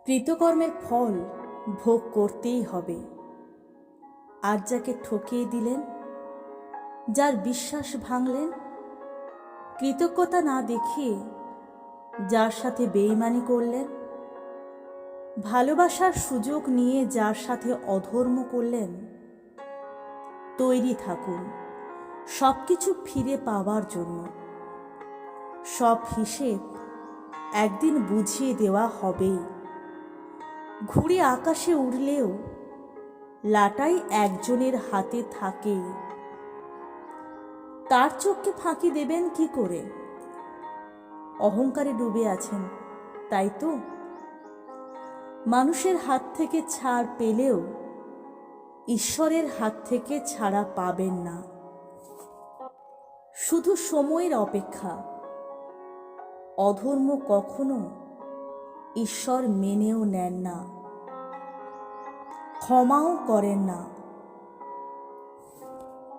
কৃতকর্মের ফল ভোগ করতেই হবে। আজ যাকে ঠকিয়ে দিলেন, যার বিশ্বাস ভাঙলেন, কৃতজ্ঞতা না দেখিয়ে যার সাথে বেইমানি করলেন, ভালোবাসার সুযোগ নিয়ে যার সাথে অধর্ম করলেন, তৈরি থাকুন সবকিছু ফিরে পাওয়ার জন্য। সব হিসেব একদিন বুঝিয়ে দেওয়া হবেই। ঘুড়ি আকাশে উড়লেও লাটাই একজনের হাতে থাকে। তার চোখকে ফাঁকি দেবেন কি করে? অহংকারে ডুবে আছেন, তাই তো? মানুষের হাত থেকে ছাড় পেলেও ঈশ্বরের হাত থেকে ছাড়া পাবেন না। শুধু সময়ের অপেক্ষা। অধর্ম কখনো ঈশ্বর মেনেও নেন না, ক্ষমাও করেন না।